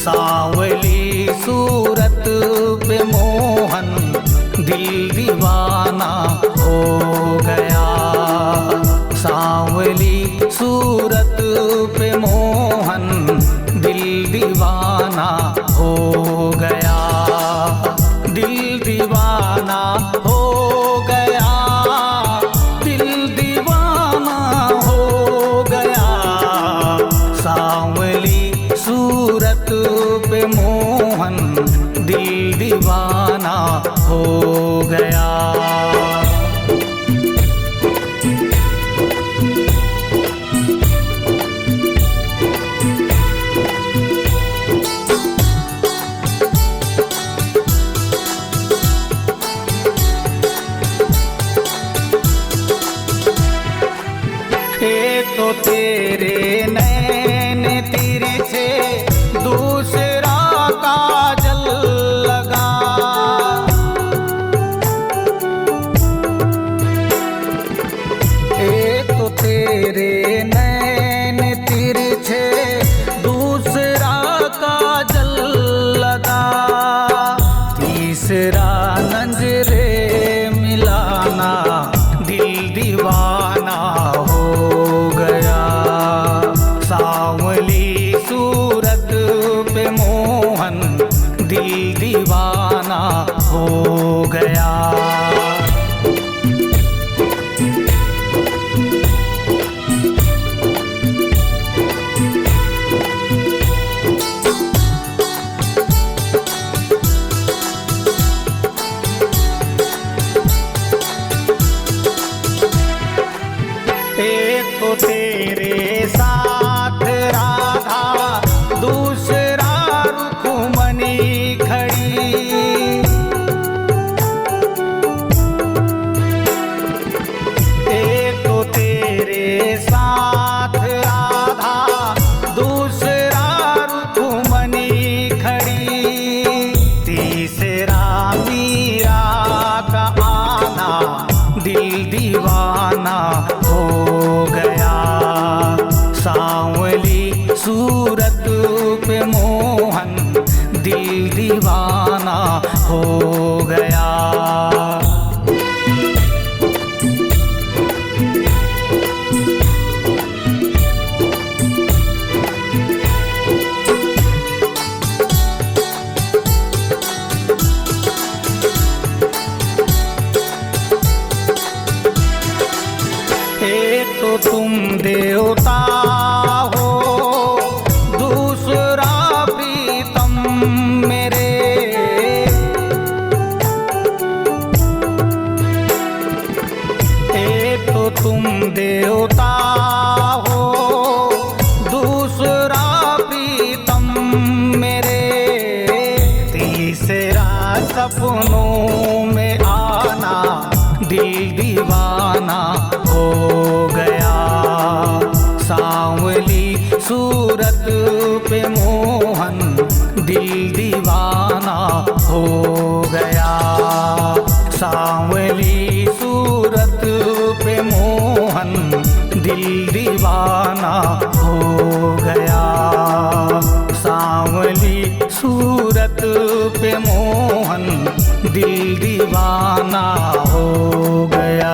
सांवली सूरत पे मोहन दिल दीवाना हो गया। सांवली सूरत पे मोहन दिल दीवाना हो गया। दिल दीवाना हो गया, दिल दीवाना हो गया। सांवली सूरत पे मोहन दिल दीवाना हो गया। एक तो तेरे नैन तिरछे, दूसरा काजल लगा। एक तो तेरे नैन तिरछे, दूसरा काजल लगा। तीसरा नजरे मिलाना दिल दीवाना हो गया। सांवली सूरत पे मोहन दिल दीवाना हो गया। एक तो तेरे साथ राधा, दूसरा रुक्मणी खड़ी। एक तो तेरे साथ राधा, दूसरा रुक्मणी खड़ी। तीसरा मीरा का आना दिल दीवाना हो गया। सांवली सूरत पे मोहन दिल दीवाना हो गया। एक तो तुम देवता हो, दूसरा प्रीतम मेरे। एक तो तुम देवता हो, दूसरा प्रीतम मेरे। तीसरा सपनों में आना दिल दीवाना हो गया। सांवली सूरत पे मोहन दिल दीवाना हो गया। सांवली सूरत पे मोहन दिल दीवाना हो गया। सांवली सूरत पे मोहन दिल दीवाना हो गया।